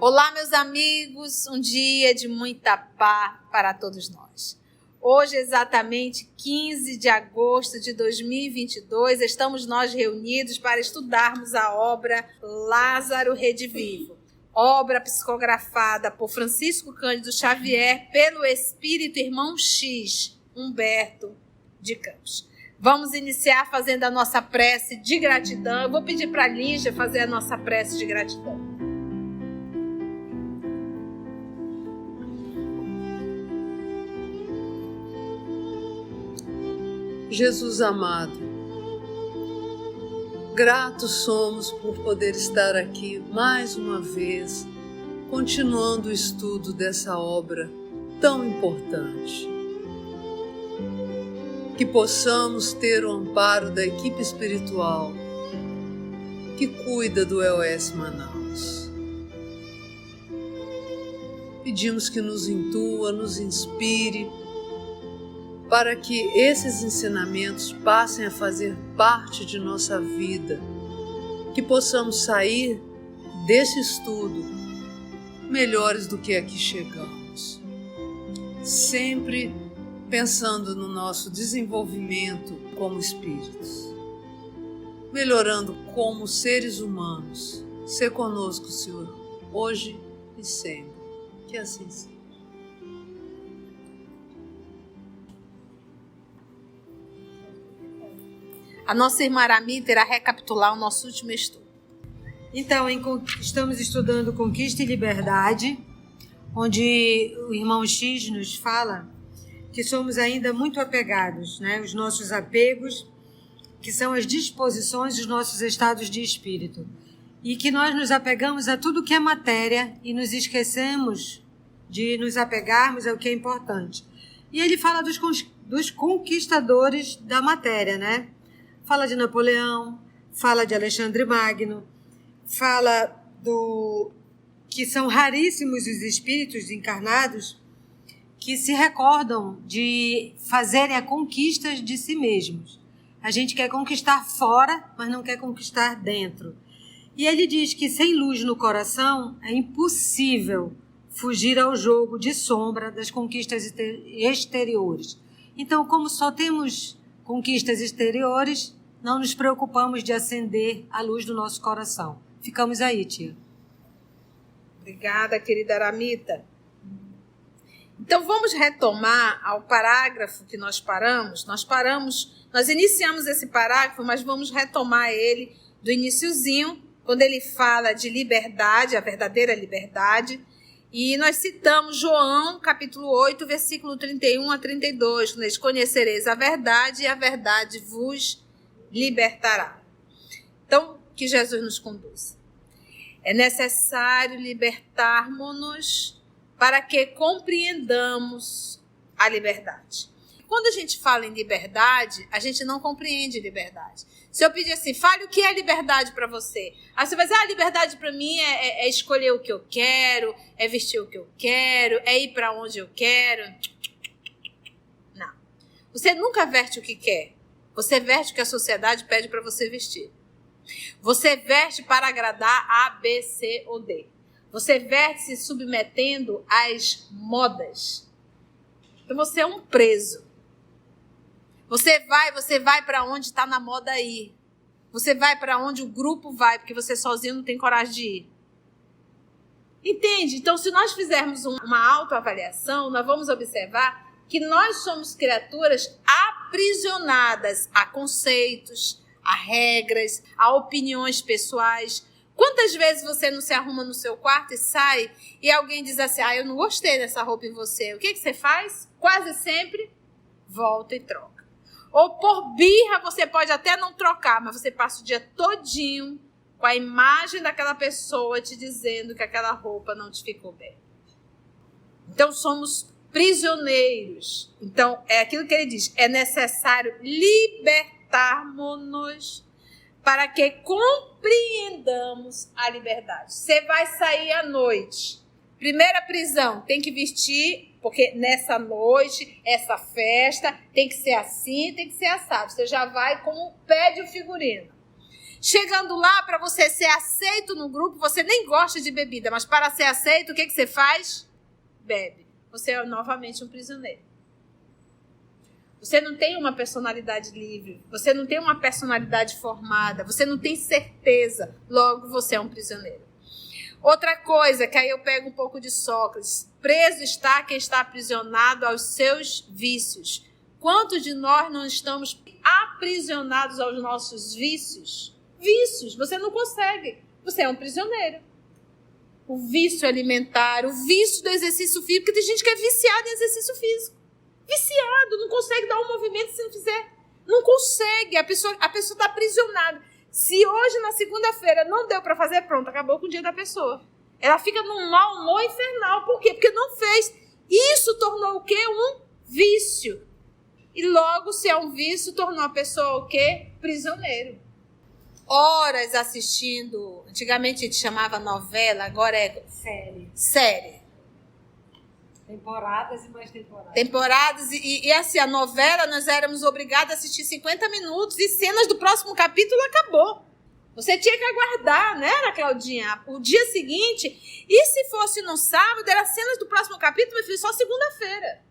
Olá, meus amigos, um dia de muita paz para todos nós. Hoje, exatamente 15 de agosto de 2022, estamos nós reunidos para estudarmos a obra Lázaro Redivivo, obra psicografada por Francisco Cândido Xavier pelo Espírito Irmão X, Humberto de Campos. Vamos iniciar fazendo a nossa prece de gratidão. Eu vou pedir para a Lígia fazer a nossa prece de gratidão. Jesus amado, gratos somos por poder estar aqui mais uma vez, continuando o estudo dessa obra tão importante. Que possamos ter o amparo da equipe espiritual que cuida do EOS Manaus. Pedimos que nos intua, nos inspire, para que esses ensinamentos passem a fazer parte de nossa vida, que possamos sair desse estudo melhores do que aqui chegamos, sempre pensando no nosso desenvolvimento como espíritos, melhorando como seres humanos. Sê conosco, Senhor, hoje e sempre, que assim seja. A nossa irmã Aramita irá recapitular o nosso último estudo. Então, estamos estudando Conquista e Liberdade, onde o irmão X nos fala que somos ainda muito apegados, né? Os nossos apegos, que são as disposições dos nossos estados de espírito. E que nós nos apegamos a tudo que é matéria e nos esquecemos de nos apegarmos ao que é importante. E ele fala dos conquistadores da matéria, né? Fala de Napoleão, fala de Alexandre Magno, fala que são raríssimos os espíritos encarnados que se recordam de fazerem a conquista de si mesmos. A gente quer conquistar fora, mas não quer conquistar dentro. E ele diz que sem luz no coração é impossível fugir ao jogo de sombra das conquistas exteriores. Então, como só temos conquistas exteriores, não nos preocupamos de acender a luz do nosso coração. Ficamos aí, tia. Obrigada, querida Aramita. Então, vamos retomar ao parágrafo que nós paramos. Nós iniciamos esse parágrafo, mas vamos retomar ele do iniciozinho, quando ele fala de liberdade, a verdadeira liberdade. E nós citamos João, capítulo 8, versículo 31 a 32, quando diz: conhecereis a verdade e a verdade vos libertará. Então, que Jesus nos conduza. É necessário libertarmos-nos para que compreendamos a liberdade. Quando a gente fala em liberdade, a gente não compreende liberdade. Se eu pedir assim, fale o que é liberdade para você. Aí você vai dizer, liberdade para mim é escolher o que eu quero, é vestir o que eu quero, é ir para onde eu quero. Não. Você nunca veste o que quer. Você veste o que a sociedade pede para você vestir. Você veste para agradar A, B, C ou D. Você veste se submetendo às modas. Então você é um preso. Você vai para onde está na moda ir. Você vai para onde o grupo vai, porque você sozinho não tem coragem de ir. Entende? Então, se nós fizermos uma autoavaliação, nós vamos observar que nós somos criaturas aprisionadas a conceitos, a regras, a opiniões pessoais. Quantas vezes você não se arruma no seu quarto e sai e alguém diz assim, eu não gostei dessa roupa em você. O que você faz? Quase sempre volta e troca. Ou por birra você pode até não trocar, mas você passa o dia todinho com a imagem daquela pessoa te dizendo que aquela roupa não te ficou bem. Então somos prisioneiros. Então é aquilo que ele diz, é necessário libertarmos-nos para que compreendamos a liberdade. Você vai sair à noite. Primeira prisão, tem que vestir, porque nessa noite, essa festa, tem que ser assim, tem que ser assado. Você já vai como pede o figurino. Chegando lá, para você ser aceito no grupo, você nem gosta de bebida, mas para ser aceito, o que você faz? Bebe. Você é novamente um prisioneiro. Você não tem uma personalidade livre, você não tem uma personalidade formada, você não tem certeza, logo você é um prisioneiro. Outra coisa, que aí eu pego um pouco de Sócrates, preso está quem está aprisionado aos seus vícios. Quantos de nós não estamos aprisionados aos nossos vícios? Vícios, você não consegue, você é um prisioneiro. O vício alimentar, o vício do exercício físico, porque tem gente que é viciada em exercício físico. Viciado, não consegue dar um movimento se não fizer. Não consegue, a pessoa está aprisionada. Se hoje, na segunda-feira, não deu para fazer, pronto, acabou com o dia da pessoa. Ela fica num mau humor infernal. Por quê? Porque não fez. Isso tornou o quê? Um vício. E logo, se é um vício, tornou a pessoa o quê? Prisioneiro. Horas assistindo, antigamente a gente chamava novela, agora é série. Temporadas e mais temporadas. Temporadas, e assim, a novela nós éramos obrigados a assistir 50 minutos e cenas do próximo capítulo acabou. Você tinha que aguardar, né, Ana Claudinha? O dia seguinte, e se fosse no sábado, era cenas do próximo capítulo, meu filho, só segunda-feira.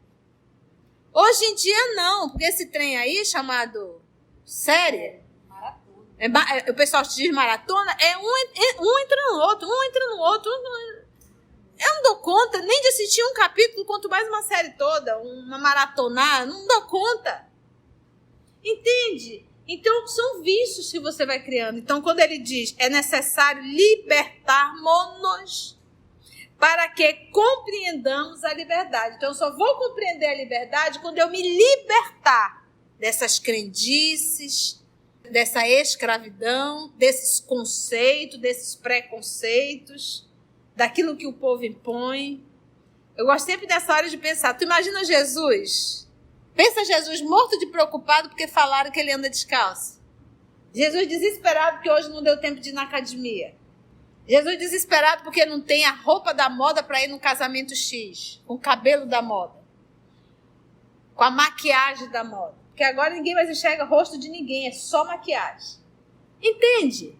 Hoje em dia não, porque esse trem aí, chamado série, maratona. O pessoal diz maratona, um entra no outro. Eu não dou conta nem de assistir um capítulo, quanto mais uma série toda, uma maratona, não dou conta. Entende? Então, são vícios que você vai criando. Então, quando ele diz, é necessário libertar-nos para que compreendamos a liberdade. Então, eu só vou compreender a liberdade quando eu me libertar dessas crendices, dessa escravidão, desses conceitos, desses preconceitos, daquilo que o povo impõe. Eu gosto sempre dessa hora de pensar. Tu imagina Jesus? Pensa Jesus morto de preocupado porque falaram que ele anda descalço. Jesus desesperado porque hoje não deu tempo de ir na academia. Jesus desesperado porque não tem a roupa da moda para ir no casamento X, com o cabelo da moda, com a maquiagem da moda. Porque agora ninguém mais enxerga o rosto de ninguém, é só maquiagem. Entende?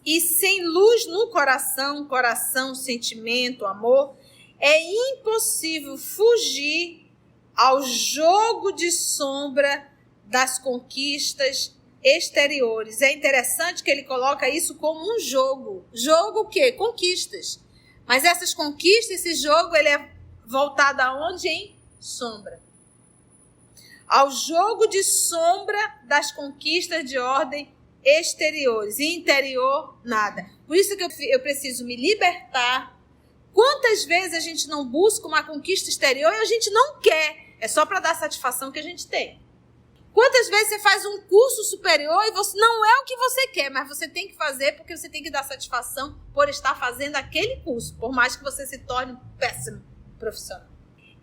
E sem luz no coração, sentimento, amor, é impossível fugir ao jogo de sombra das conquistas exteriores. É interessante que ele coloca isso como um jogo. Jogo o quê? Conquistas. Mas essas conquistas, esse jogo, ele é voltado aonde? Em sombra. Ao jogo de sombra das conquistas de ordem exteriores. E interior, nada. Por isso que eu preciso me libertar. Quantas vezes a gente não busca uma conquista exterior e a gente não quer? É só para dar satisfação que a gente tem. Quantas vezes você faz um curso superior e você não é o que você quer, mas você tem que fazer porque você tem que dar satisfação por estar fazendo aquele curso, por mais que você se torne um péssimo profissional.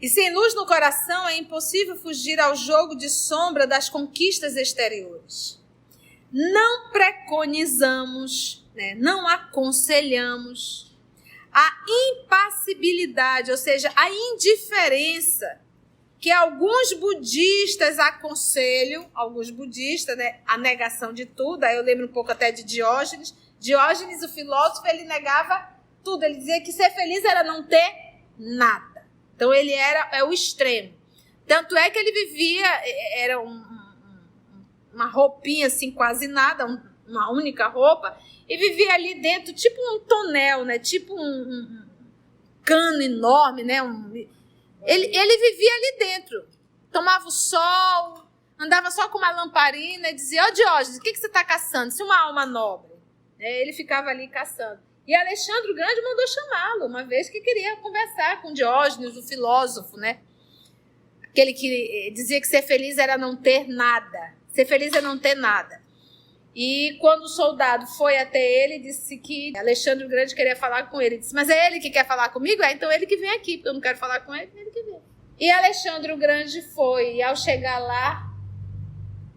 E sem luz no coração é impossível fugir ao jogo de sombra das conquistas exteriores. Não preconizamos, não aconselhamos a impassibilidade, ou seja, a indiferença que alguns budistas aconselham, a negação de tudo. Aí eu lembro um pouco até de Diógenes. Diógenes, o filósofo, ele negava tudo. Ele dizia que ser feliz era não ter nada. Então ele era o extremo. Tanto é que ele vivia, era uma roupinha assim, quase nada, uma única roupa, e vivia ali dentro, tipo um tonel, tipo um cano enorme, Ele vivia ali dentro, tomava o sol, andava só com uma lamparina e dizia, Diógenes, o que você está caçando? Se uma alma nobre. Ele ficava ali caçando. E Alexandre o Grande mandou chamá-lo, uma vez que queria conversar com Diógenes, o filósofo, Aquele que dizia que ser feliz era não ter nada. Ser feliz é não ter nada. E quando o soldado foi até ele, disse que Alexandre o Grande queria falar com ele. Ele disse, mas é ele que quer falar comigo? Então ele que vem aqui, porque eu não quero falar com ele, ele que vem. E Alexandre o Grande foi, e ao chegar lá,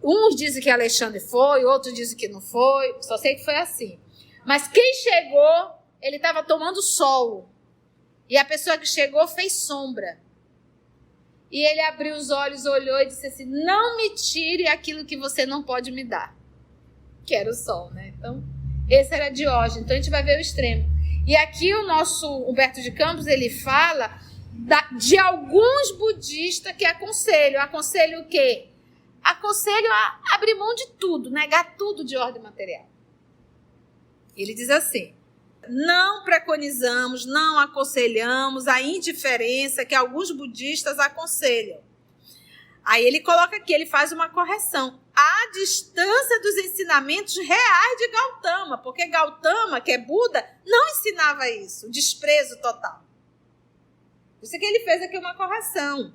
uns dizem que Alexandre foi, outros dizem que não foi, só sei que foi assim. Mas quem chegou, ele estava tomando sol. E a pessoa que chegou fez sombra. E ele abriu os olhos, olhou e disse assim, não me tire aquilo que você não pode me dar. que era o Sol, né? Então, esse era Diógenes. Então, a gente vai ver o extremo. E aqui o nosso Humberto de Campos, ele fala de alguns budistas que aconselham. Aconselham o quê? Aconselham a abrir mão de tudo, negar tudo de ordem material. Ele diz assim: não preconizamos, não aconselhamos a indiferença que alguns budistas aconselham. Aí ele coloca aqui, ele faz uma correção. À distância dos ensinamentos reais de Gautama, porque Gautama, que é Buda, não ensinava isso, o desprezo total. Por isso que ele fez aqui uma correção.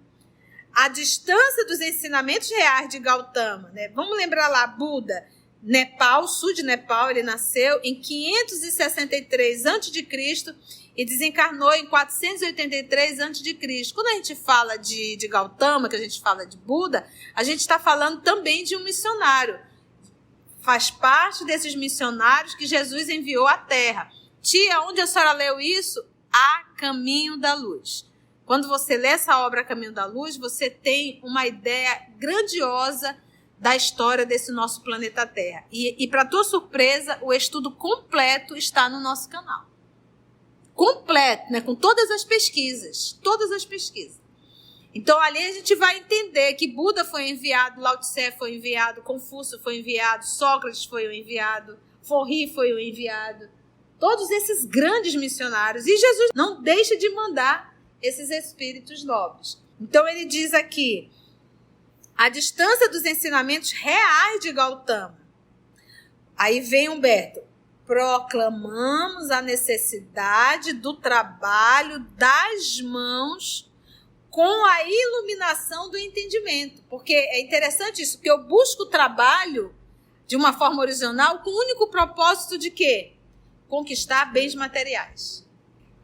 À distância dos ensinamentos reais de Gautama, né? Vamos lembrar lá, Buda, Nepal, sul de Nepal, ele nasceu em 563 a.C. e desencarnou em 483 a.C. Quando a gente fala de Gautama, que a gente fala de Buda, a gente está falando também de um missionário. Faz parte desses missionários que Jesus enviou à Terra. Tia, onde a senhora leu isso? A Caminho da Luz. Quando você lê essa obra A Caminho da Luz, você tem uma ideia grandiosa da história desse nosso planeta Terra. E para tua surpresa, o estudo completo está no nosso canal. Completo, né? Com todas as pesquisas. Todas as pesquisas. Então, ali a gente vai entender que Buda foi enviado, Lao Tse foi enviado, Confúcio foi enviado, Sócrates foi o enviado, Forri foi o enviado. Todos esses grandes missionários. E Jesus não deixa de mandar esses espíritos nobres. Então, ele diz aqui: a distância dos ensinamentos reais de Gautama. Aí vem Humberto. Proclamamos a necessidade do trabalho das mãos com a iluminação do entendimento. Porque é interessante isso, que eu busco o trabalho de uma forma original com o único propósito de quê? Conquistar bens materiais.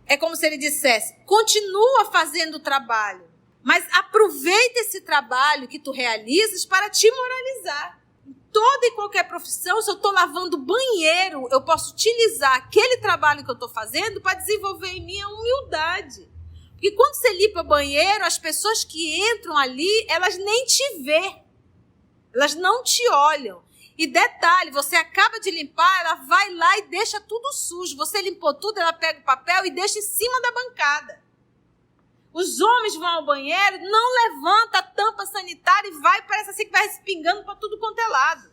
É como se ele dissesse: continua fazendo o trabalho, mas aproveita esse trabalho que tu realizas para te moralizar. Em toda e qualquer profissão, se eu estou lavando banheiro, eu posso utilizar aquele trabalho que eu estou fazendo para desenvolver em mim a humildade. Porque quando você limpa banheiro, as pessoas que entram ali, elas nem te vê. Elas não te olham. E detalhe, você acaba de limpar, ela vai lá e deixa tudo sujo. Você limpou tudo, ela pega o papel e deixa em cima da bancada. Os homens vão ao banheiro, não levanta a tampa sanitária e vai, parece assim que vai respingando para tudo quanto é lado.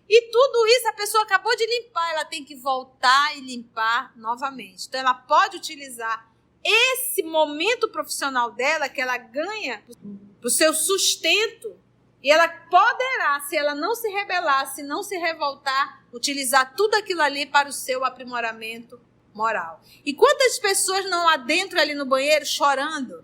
E tudo isso a pessoa acabou de limpar, ela tem que voltar e limpar novamente. Então ela pode utilizar esse momento profissional dela, que ela ganha para o seu sustento, e ela poderá, se ela não se rebelar, se não se revoltar, utilizar tudo aquilo ali para o seu aprimoramento moral. E quantas pessoas não adentram ali no banheiro chorando?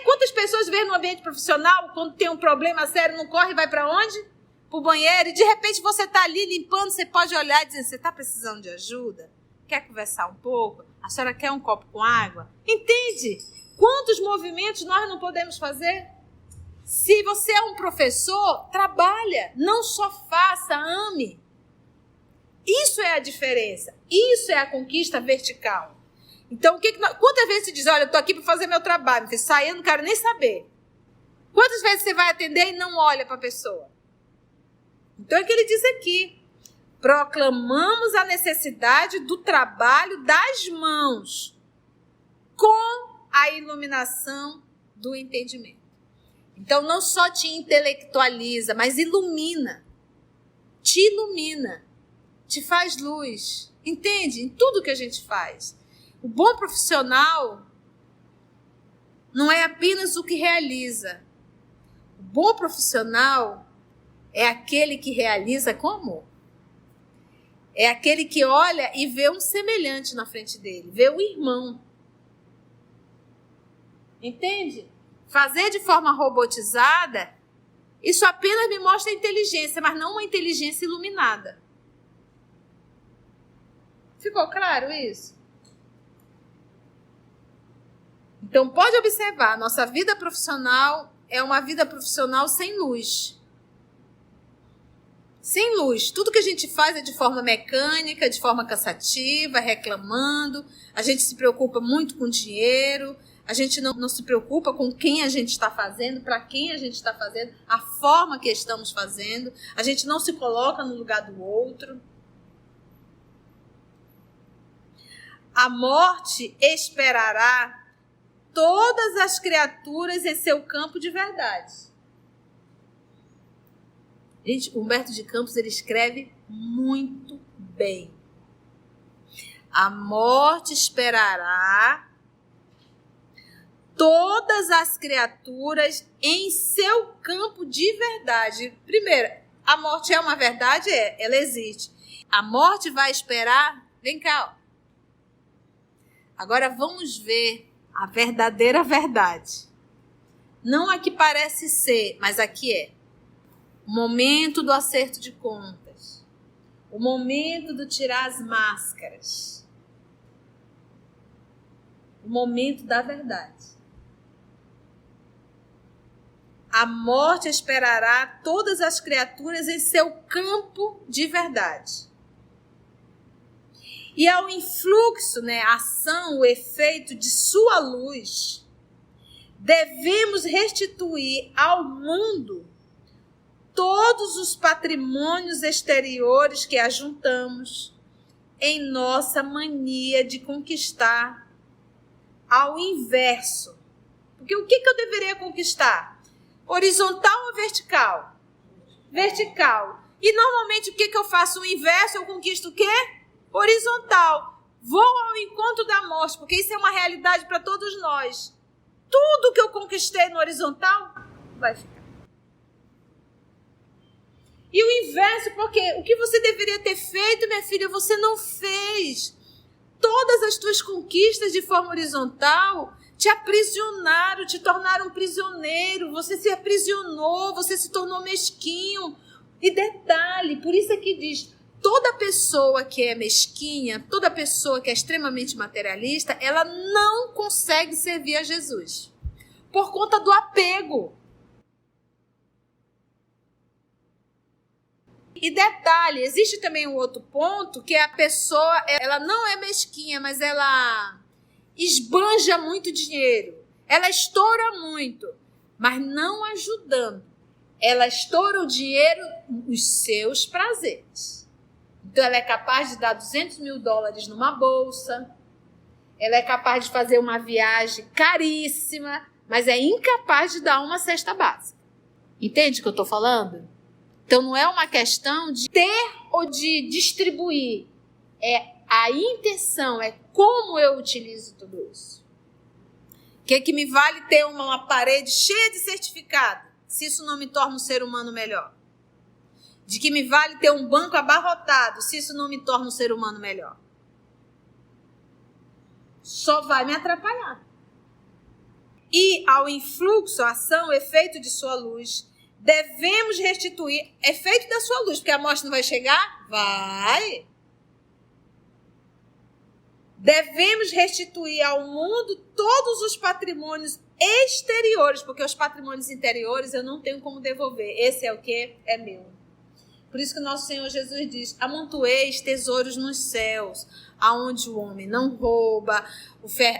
Quantas pessoas vêem no ambiente profissional, quando tem um problema sério, não corre e vai para onde? Para o banheiro. E de repente você está ali limpando, você pode olhar e dizer: você está precisando de ajuda? Quer conversar um pouco? A senhora quer um copo com água? Entende? Quantos movimentos nós não podemos fazer? Se você é um professor, trabalha, não só faça, ame. Isso é a diferença. Isso é a conquista vertical. Então, quantas vezes você diz: olha, eu estou aqui para fazer meu trabalho, você sai, eu não quero nem saber. Quantas vezes você vai atender e não olha para a pessoa? Então, é o que ele diz aqui. Proclamamos a necessidade do trabalho das mãos com a iluminação do entendimento. Então, não só te intelectualiza, mas ilumina. Te ilumina. Te faz luz. Entende? Em tudo que a gente faz. O bom profissional não é apenas o que realiza. O bom profissional é aquele que realiza com amor. É aquele que olha e vê um semelhante na frente dele. Vê o irmão. Entende? Fazer de forma robotizada, isso apenas me mostra inteligência, mas não uma inteligência iluminada. Ficou claro isso? Então, pode observar, nossa vida profissional é uma vida profissional sem luz. Sem luz. Tudo que a gente faz é de forma mecânica, de forma cansativa, reclamando. A gente se preocupa muito com dinheiro. A gente não se preocupa com quem a gente está fazendo, para quem a gente está fazendo, a forma que estamos fazendo. A gente não se coloca no lugar do outro. A morte esperará todas as criaturas em seu campo de verdade. Gente, Humberto de Campos, ele escreve muito bem. A morte esperará todas as criaturas em seu campo de verdade. Primeiro, a morte é uma verdade? É, ela existe. A morte vai esperar? Vem cá, ó. Agora vamos ver a verdadeira verdade. Não a que parece ser, mas a que é. O momento do acerto de contas. O momento do tirar as máscaras. O momento da verdade. A morte esperará todas as criaturas em seu campo de verdade. E ao influxo, a ação, o efeito de sua luz, devemos restituir ao mundo todos os patrimônios exteriores que ajuntamos em nossa mania de conquistar ao inverso. Porque o que eu deveria conquistar? Horizontal ou vertical? Vertical. E normalmente o que eu faço? O inverso, eu conquisto o quê? Horizontal. Vou ao encontro da morte, porque isso é uma realidade para todos nós. Tudo que eu conquistei no horizontal vai ficar. E o inverso, porque o que você deveria ter feito, minha filha, você não fez. Todas as tuas conquistas de forma horizontal te aprisionaram, te tornaram prisioneiro, você se aprisionou, você se tornou mesquinho. E detalhe, por isso é que diz, toda pessoa que é mesquinha, toda pessoa que é extremamente materialista, ela não consegue servir a Jesus, por conta do apego. E detalhe, existe também um outro ponto, que a pessoa, ela não é mesquinha, mas ela esbanja muito dinheiro, ela estoura muito, mas não ajudando. Ela estoura o dinheiro nos seus prazeres. Então ela é capaz de dar $200 mil numa bolsa, ela é capaz de fazer uma viagem caríssima, mas é incapaz de dar uma cesta básica. Entende o que eu estou falando? Então não é uma questão de ter ou de distribuir, é a intenção, é como eu utilizo tudo isso. O que me vale ter uma parede cheia de certificado, se isso não me torna um ser humano melhor? De que me vale ter um banco abarrotado, se isso não me torna um ser humano melhor? Só vai me atrapalhar. E ao influxo, a ação, o efeito de sua luz, devemos restituir efeito da sua luz, porque a morte não vai chegar? Vai. Devemos restituir ao mundo todos os patrimônios exteriores, porque os patrimônios interiores eu não tenho como devolver. Esse é o que? É meu. Por isso que o nosso Senhor Jesus diz, amontoeis tesouros nos céus, aonde o homem não rouba,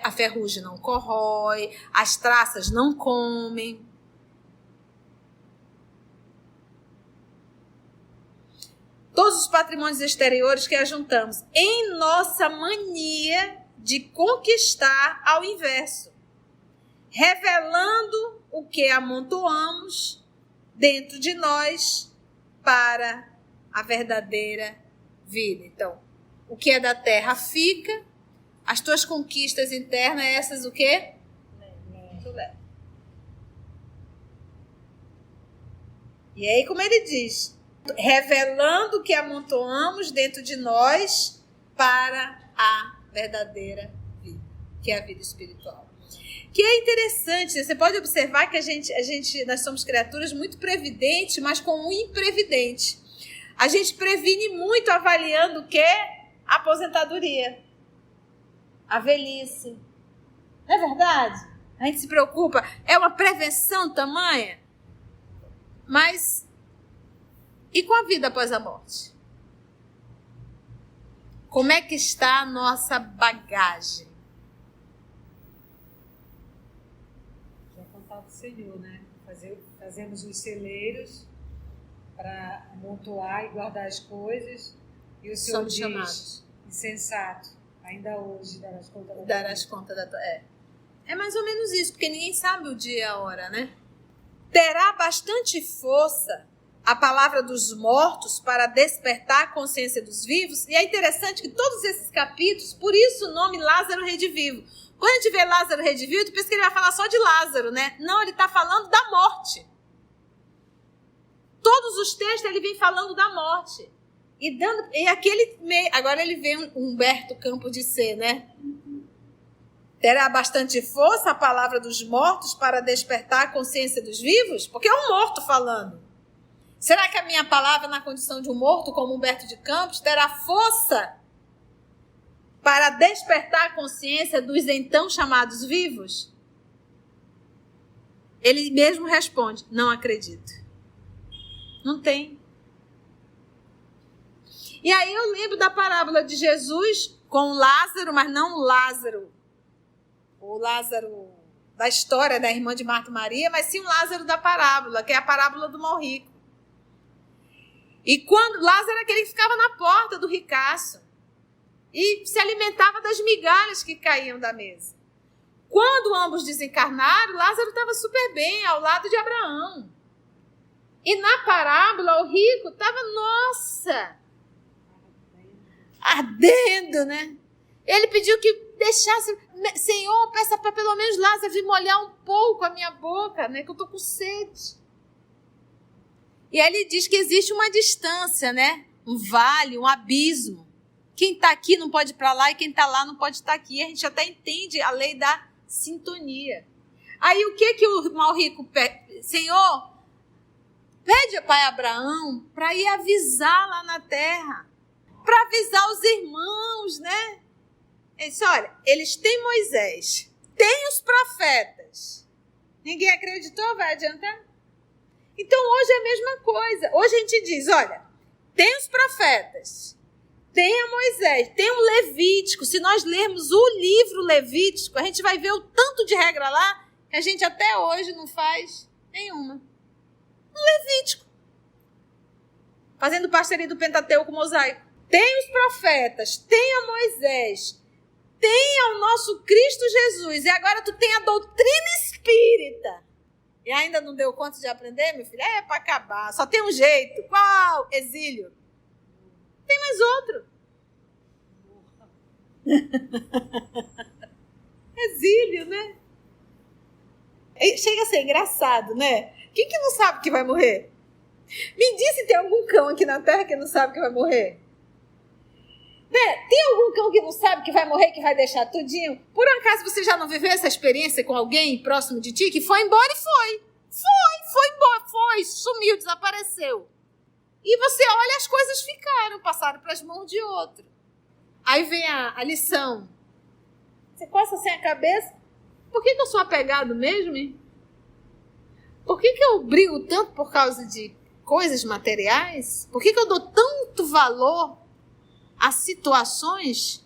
a ferrugem não corrói, as traças não comem. Todos os patrimônios exteriores que ajuntamos em nossa mania de conquistar ao inverso, revelando o que amontoamos dentro de nós para a verdadeira vida. Então, o que é da terra fica, as tuas conquistas internas, essas o quê? Tu leva. E aí, como ele diz, revelando o que amontoamos dentro de nós para a verdadeira vida, que é a vida espiritual. Que é interessante, você pode observar que nós somos criaturas muito previdentes, mas com um imprevidente. A gente previne muito avaliando o que? A aposentadoria, a velhice. Não é verdade? A gente se preocupa, é uma prevenção tamanha, mas e com a vida após a morte? Como é que está a nossa bagagem? Senhor, né? Fazemos os celeiros para amontoar e guardar as coisas. E o Senhor Somos diz, chamados. insensato, ainda hoje darás conta da tua Darás conta da tua... É mais ou menos isso, porque ninguém sabe o dia e a hora, né? Terá bastante força a palavra dos mortos para despertar a consciência dos vivos. E é interessante que todos esses capítulos, por isso o nome Lázaro Redivivo. Quando a gente vê Lázaro Redivivo, tu pensa que ele vai falar só de Lázaro, né? Não, ele está falando da morte. Todos os textos ele vem falando da morte. E aquele meio... Agora ele vê Humberto Campos de Sá, né? Terá bastante força a palavra dos mortos para despertar a consciência dos vivos? Porque é um morto falando. Será que a minha palavra, na condição de um morto, como Humberto de Campos, terá força para despertar a consciência dos então chamados vivos? Ele mesmo responde, não acredito. Não tem. E aí eu lembro da parábola de Jesus com Lázaro, mas não o Lázaro da história da irmã de Marta e Maria, mas sim o Lázaro da parábola, que é a parábola do mal rico. E quando Lázaro era aquele que ficava na porta do ricaço e se alimentava das migalhas que caíam da mesa. Quando ambos desencarnaram, Lázaro estava super bem ao lado de Abraão. E na parábola, o rico estava, nossa, ardendo, né? Ele pediu que deixasse, Senhor, peça para pelo menos Lázaro vir molhar um pouco a minha boca, né? Que eu estou com sede. E aí ele diz que existe uma distância, né? Um vale, um abismo. Quem está aqui não pode ir para lá e quem está lá não pode estar aqui. A gente até entende a lei da sintonia. Aí o que o mal rico pede? Senhor, pede pai Abraão para ir avisar lá na terra. Para avisar os irmãos, né? Ele disse, olha, eles têm Moisés, têm os profetas. Ninguém acreditou? Vai adiantar? Então hoje é a mesma coisa. Hoje a gente diz, olha, tem os profetas, tem a Moisés, tem o Levítico. Se nós lermos o livro Levítico, a gente vai ver o tanto de regra lá que a gente até hoje não faz nenhuma. Um Levítico. Fazendo parceria do Pentateuco mosaico. Tem os profetas, tem a Moisés, tem o nosso Cristo Jesus. E agora tu tem a doutrina espírita. E ainda não deu conta de aprender, meu filho? É para acabar. Só tem um jeito. Qual? Exílio. Tem mais outro. Exílio, né? Chega a ser engraçado, né? Quem que não sabe que vai morrer? Me diz se tem algum cão aqui na Terra que não sabe que vai morrer. Né? Tem algum cão que não sabe que vai morrer, que vai deixar tudinho? Por um acaso você já não viveu essa experiência com alguém próximo de ti que foi embora e foi? Foi embora, foi, sumiu, desapareceu. E você olha, as coisas ficaram, passaram para as mãos de outro. Aí vem a lição. Você coça assim a cabeça. Por que eu sou apegado mesmo, hein? Por que eu brigo tanto por causa de coisas materiais? Por que eu dou tanto valor a situações?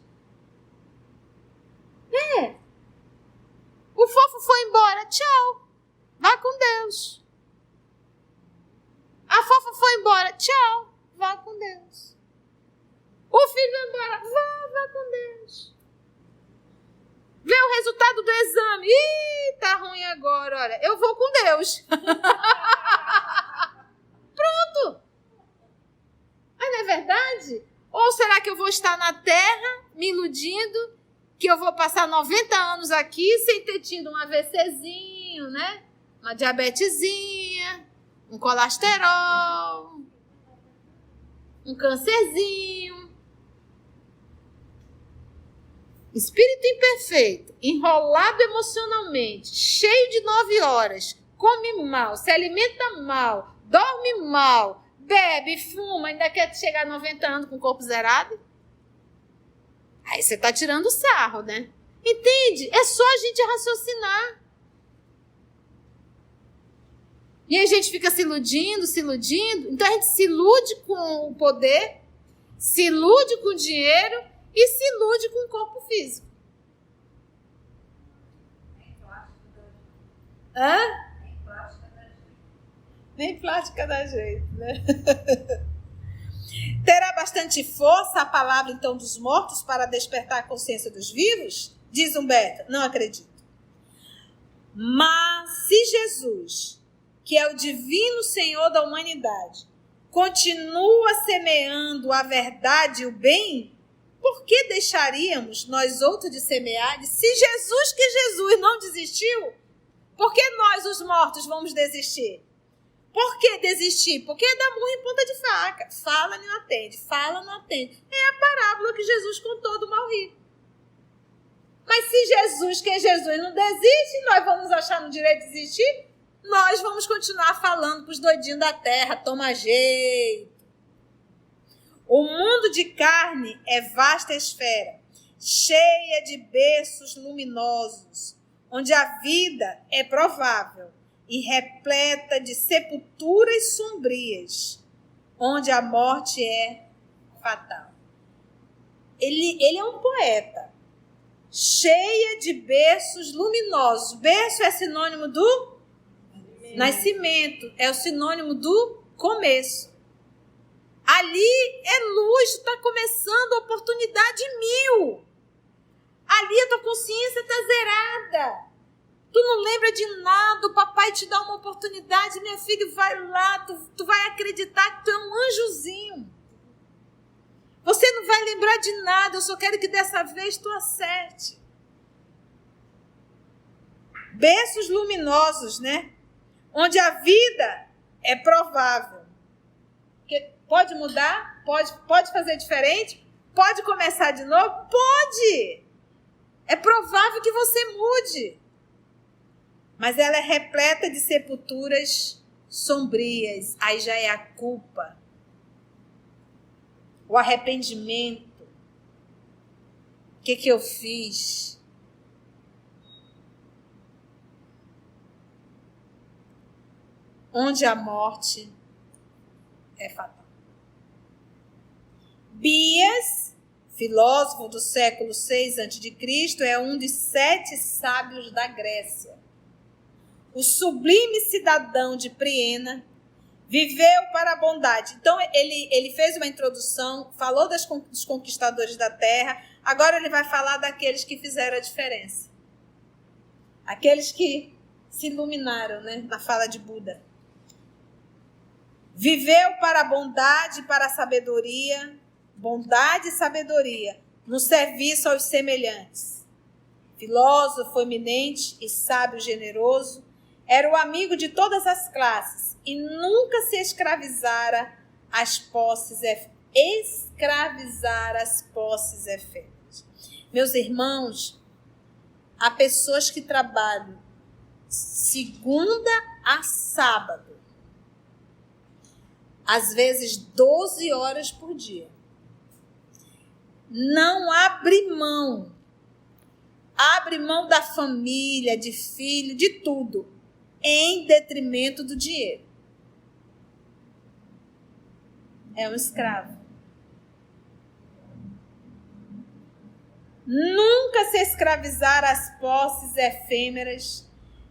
O fofo foi embora, tchau. Vá com Deus. A fofa foi embora, tchau. Vá com Deus. O filho vai embora, vá com Deus. Vê o resultado do exame. Ih, tá ruim agora, olha. Eu vou com Deus. Pronto. Mas não é verdade? Ou será que eu vou estar na Terra me iludindo que eu vou passar 90 anos aqui sem ter tido um AVCzinho, né? Uma diabetezinha, um colesterol, um câncerzinho. Espírito imperfeito, enrolado emocionalmente, cheio de 9 horas, come mal, se alimenta mal, dorme mal, bebe, fuma, ainda quer chegar a 90 anos com o corpo zerado? Aí você tá tirando sarro, né? Entende? É só a gente raciocinar. E a gente fica se iludindo. Então a gente se ilude com o poder, se ilude com o dinheiro e se ilude com o corpo físico. Hã? Nem plástica dá jeito, né? Terá bastante força a palavra, então, dos mortos para despertar a consciência dos vivos? Diz Humberto. Não acredito. Mas se Jesus, que é o divino Senhor da humanidade, continua semeando a verdade e o bem, por que deixaríamos nós outros de semear? Se Jesus, que Jesus, não desistiu, por que nós, os mortos, vamos desistir? Por que desistir? Porque é dar murro em ponta de faca. Fala, não atende. Fala, não atende. É a parábola que Jesus contou do mal rico. Mas se Jesus, que é Jesus, não desiste, nós vamos achar no direito de desistir? Nós vamos continuar falando para os doidinhos da terra, toma jeito. O mundo de carne é vasta esfera, cheia de berços luminosos, onde a vida é provável e repleta de sepulturas sombrias, onde a morte é fatal. Ele é um poeta, cheia de berços luminosos. Berço é sinônimo do nascimento, é o sinônimo do começo. Ali é luz, está começando a oportunidade 1000. Ali a tua consciência está zerada. Tu não lembra de nada, o papai te dá uma oportunidade, meu filho, vai lá, tu vai acreditar que tu é um anjozinho. Você não vai lembrar de nada, eu só quero que dessa vez tu acerte. Berços luminosos, né? Onde a vida é provável. Pode mudar? Pode fazer diferente? Pode começar de novo? Pode! É provável que você mude. Mas ela é repleta de sepulturas sombrias. Aí já é a culpa. O arrependimento. O que eu fiz? Onde a morte é fatal. Bias, filósofo do século VI a.C., é um dos 7 sábios da Grécia. O sublime cidadão de Priena viveu para a bondade. Então, ele fez uma introdução, falou dos conquistadores da terra, agora ele vai falar daqueles que fizeram a diferença. Aqueles que se iluminaram, né, na fala de Buda. Viveu para a bondade e para a sabedoria, bondade e sabedoria, no serviço aos semelhantes. Filósofo eminente e sábio generoso, era o amigo de todas as classes e nunca se escravizara às posses efêmeras. Meus irmãos, há pessoas que trabalham segunda a sábado, às vezes 12 horas por dia. Não abre mão da família, de filho, de tudo, em detrimento do dinheiro. É um escravo. Nunca se escravizar às posses efêmeras,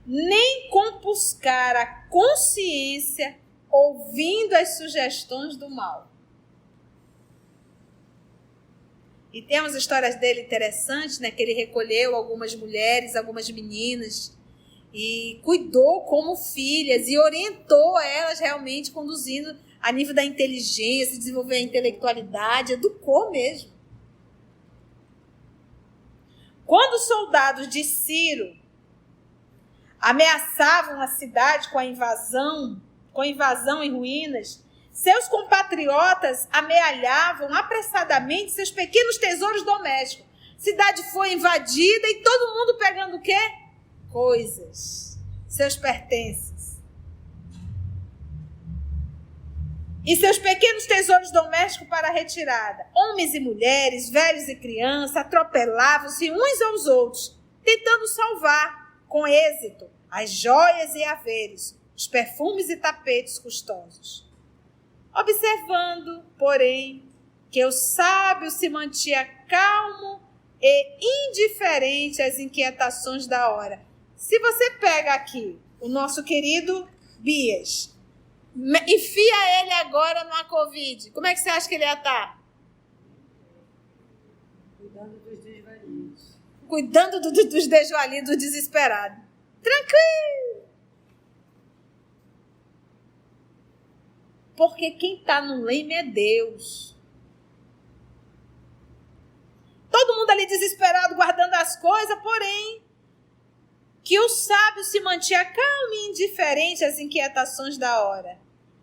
nem compuscar a consciência ouvindo as sugestões do mal. E temos histórias dele interessantes, né? Que ele recolheu algumas mulheres, algumas meninas e cuidou como filhas e orientou elas realmente, conduzindo a nível da inteligência, desenvolver a intelectualidade, educou mesmo. Quando os soldados de Ciro ameaçavam a cidade com a invasão em ruínas, seus compatriotas amealhavam apressadamente seus pequenos tesouros domésticos. A cidade foi invadida e todo mundo pegando o quê? Coisas, seus pertences. E seus pequenos tesouros domésticos para a retirada. Homens e mulheres, velhos e crianças, atropelavam-se uns aos outros, tentando salvar, com êxito, as joias e haveres, os perfumes e tapetes custosos. Observando, porém, que o sábio se mantinha calmo e indiferente às inquietações da hora. Se você pega aqui o nosso querido Bias, Enfia ele agora numa Covid. Como é que você acha que ele ia estar? Cuidando dos desvalidos. Cuidando dos desvalidos, dos desesperados. Tranquilo. Porque quem está no leme é Deus. Todo mundo ali desesperado, guardando as coisas, porém, que o sábio se mantinha calmo e indiferente às inquietações da hora.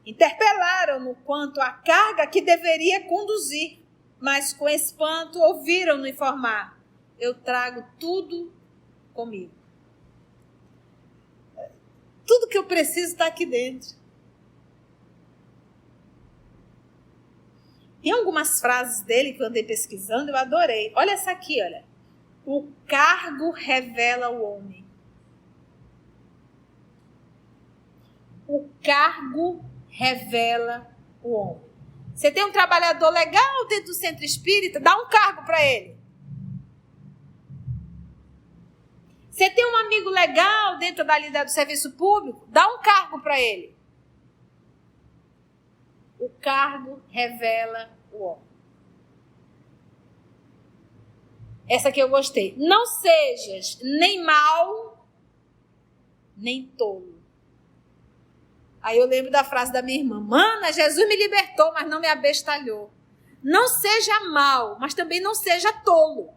Interpelaram-no quanto à carga que deveria conduzir, mas com espanto ouviram-no informar: eu trago tudo comigo. Tudo que eu preciso está aqui dentro. Tem algumas frases dele que eu andei pesquisando, eu adorei. Olha essa aqui, olha. O cargo revela o homem. O cargo revela o homem. Você tem um trabalhador legal dentro do centro espírita, dá um cargo para ele. Você tem um amigo legal dentro da lida do serviço público, dá um cargo para ele. O cargo revela o homem. Essa aqui eu gostei. Não sejas nem mau, nem tolo. Aí eu lembro da frase da minha irmã: Mana, Jesus me libertou, mas não me abestalhou. Não seja mau, mas também não seja tolo.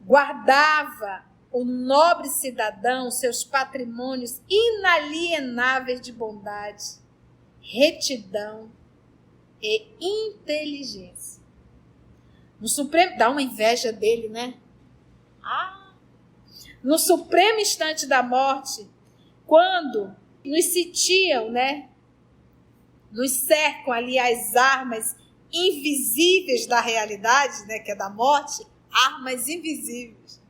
Guardava o nobre cidadão seus patrimônios inalienáveis de bondade, retidão e inteligência. No Supremo, dá uma inveja dele, né? No supremo instante da morte, quando nos sitiam, né? Nos cercam ali as armas invisíveis da realidade, né? Que é da morte, armas invisíveis.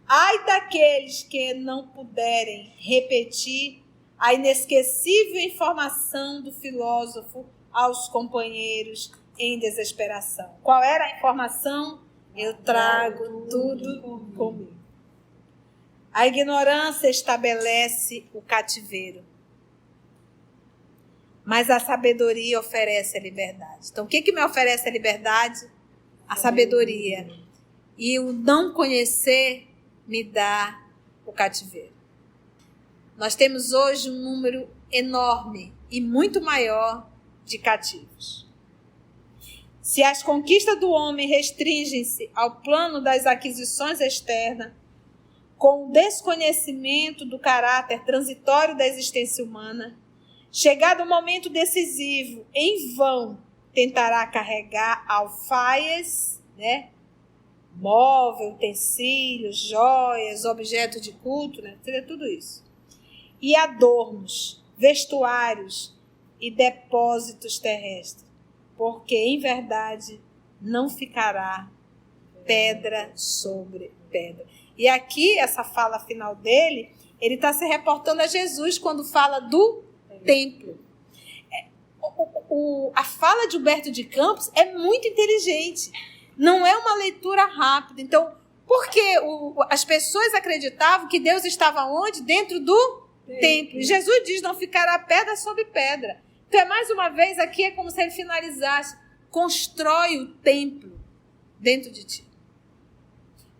Ai daqueles que não puderem repetir a inesquecível informação do filósofo aos companheiros em desesperação. Qual era a informação? Eu trago tudo comigo. A ignorância estabelece o cativeiro, mas a sabedoria oferece a liberdade. Então, o que me oferece a liberdade? A sabedoria. E o não conhecer me dá o cativeiro. Nós temos hoje um número enorme e muito maior de cativos. Se as conquistas do homem restringem-se ao plano das aquisições externas, com o desconhecimento do caráter transitório da existência humana, chegado o momento decisivo, em vão tentará carregar alfaias, né? Móvel, utensílios, joias, objetos de culto, né? Seria tudo isso. E adornos, vestuários e depósitos terrestres, porque, em verdade, não ficará pedra sobre pedra. E aqui, essa fala final dele, ele está se reportando a Jesus quando fala do templo. A fala de Humberto de Campos é muito inteligente. Não é uma leitura rápida. Então, por que as pessoas acreditavam que Deus estava onde? Dentro do templo. E Jesus diz, não ficará pedra sobre pedra. Então, mais uma vez, aqui é como se ele finalizasse. Constrói o templo dentro de ti.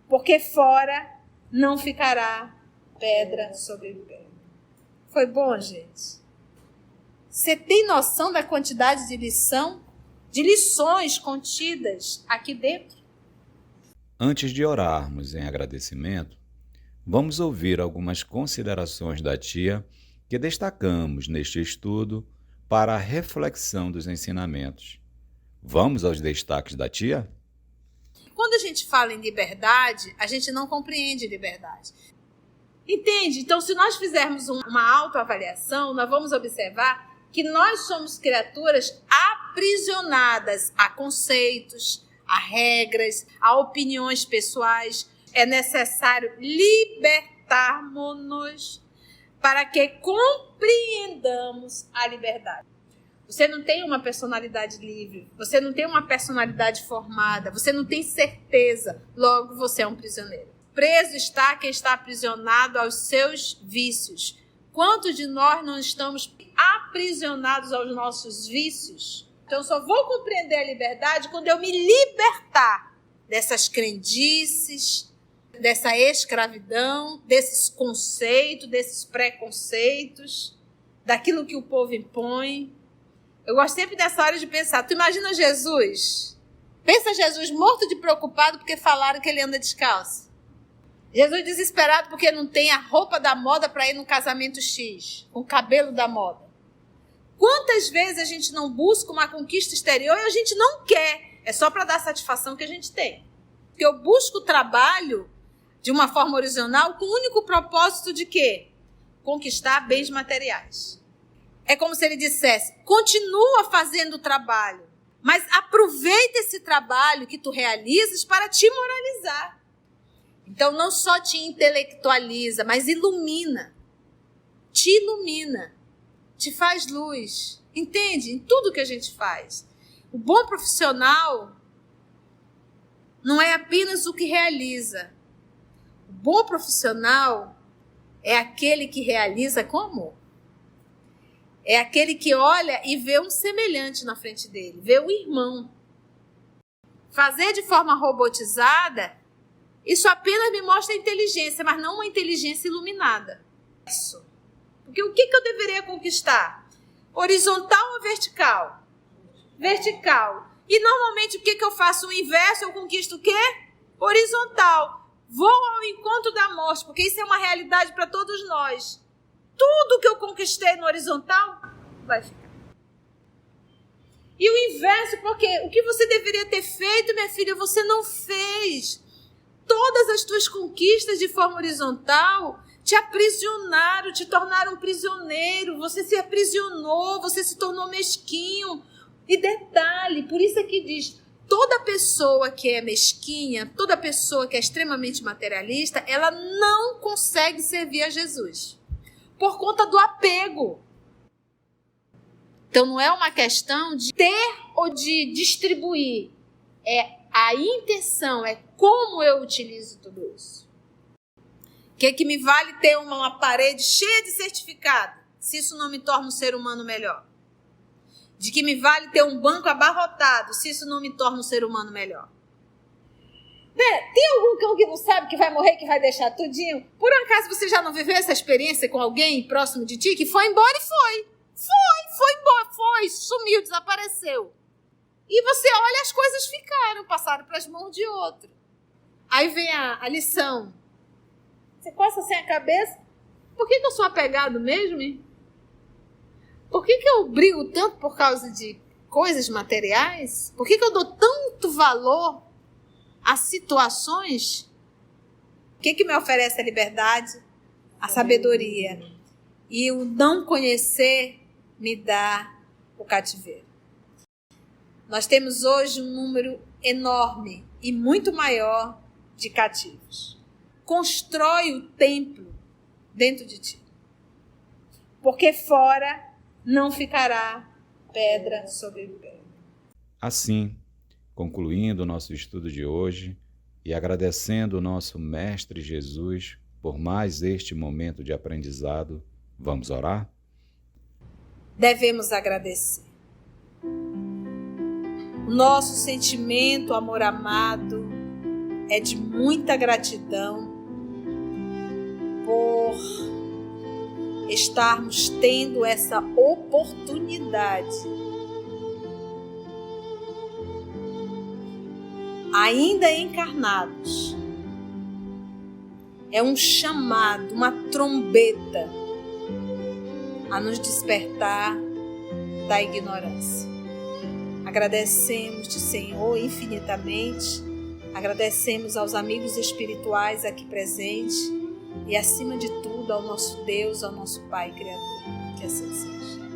Porque fora não ficará pedra sobre pedra. Foi bom, gente? Você tem noção da quantidade de lições contidas aqui dentro? Antes de orarmos em agradecimento, vamos ouvir algumas considerações da tia que destacamos neste estudo para a reflexão dos ensinamentos. Vamos aos destaques da tia? Quando a gente fala em liberdade, a gente não compreende liberdade. Entende? Então, se nós fizermos uma autoavaliação, nós vamos observar que nós somos criaturas aprisionadas a conceitos, a regras, a opiniões pessoais. É necessário libertarmos-nos para que compreendamos a liberdade. Você não tem uma personalidade livre, você não tem uma personalidade formada, você não tem certeza, logo você é um prisioneiro. preso está quem está aprisionado aos seus vícios. Quantos de nós não estamos aprisionados aos nossos vícios? Então, eu só vou compreender a liberdade quando eu me libertar dessas crendices, dessa escravidão, desses conceitos, desses preconceitos, daquilo que o povo impõe. Eu gosto sempre dessa hora de pensar. Tu imagina Jesus? Pensa Jesus morto de preocupado porque falaram que ele anda descalço. Jesus desesperado porque não tem a roupa da moda para ir no casamento X, com o cabelo da moda. Quantas vezes a gente não busca uma conquista exterior e a gente não quer? É só para dar satisfação que a gente tem. Porque eu busco o trabalho de uma forma horizontal com o único propósito de quê? Conquistar bens materiais. É como se ele dissesse, continua fazendo o trabalho, mas aproveita esse trabalho que tu realizas para te moralizar. Então não só te intelectualiza, mas ilumina. Te ilumina. Te faz luz. Entende? Em tudo que a gente faz. O bom profissional não é apenas o que realiza. O bom profissional é aquele que realiza com amor. É aquele que olha e vê um semelhante na frente dele, vê o irmão. Fazer de forma robotizada, isso apenas me mostra inteligência, mas não uma inteligência iluminada. Porque o que eu deveria conquistar? Horizontal ou vertical? Vertical. E normalmente o que eu faço? O inverso, eu conquisto o quê? Horizontal. Vou ao encontro da morte, porque isso é uma realidade para todos nós. Tudo que eu conquistei no horizontal vai ficar. E o inverso, porque o que você deveria ter feito, minha filha, você não fez. Todas as tuas conquistas de forma horizontal te aprisionaram, te tornaram prisioneiro. Você se aprisionou, você se tornou mesquinho. E detalhe, por isso é que diz, toda pessoa que é mesquinha, toda pessoa que é extremamente materialista, ela não consegue servir a Jesus. Por conta do apego. Então não é uma questão de ter ou de distribuir. É a intenção, é como eu utilizo tudo isso. O que me vale ter uma parede cheia de certificado, se isso não me torna um ser humano melhor? De que me vale ter um banco abarrotado, se isso não me torna um ser humano melhor? Tem algum cão que não sabe que vai morrer, que vai deixar tudinho? Por acaso você já não viveu essa experiência com alguém próximo de ti que foi embora e foi? Foi embora, sumiu, desapareceu. E você olha, as coisas ficaram, passaram para as mãos de outro. Aí vem a lição. Você coça assim a cabeça. Por que eu sou apegado mesmo, hein? Por que eu brigo tanto por causa de coisas materiais? Por que eu dou tanto valor as situações? O que me oferece a liberdade? A sabedoria. E o não conhecer me dá o cativeiro. Nós temos hoje um número enorme e muito maior de cativos. Constrói o templo dentro de ti. Porque fora não ficará pedra sobre pedra. Assim, concluindo o nosso estudo de hoje e agradecendo o nosso Mestre Jesus por mais este momento de aprendizado, vamos orar? Devemos agradecer. O nosso sentimento, amor amado, é de muita gratidão por estarmos tendo essa oportunidade, ainda encarnados. É um chamado, uma trombeta a nos despertar da ignorância. Agradecemos-te, Senhor, infinitamente. Agradecemos aos amigos espirituais aqui presentes e, acima de tudo, ao nosso Deus, ao nosso Pai Criador. Que assim seja.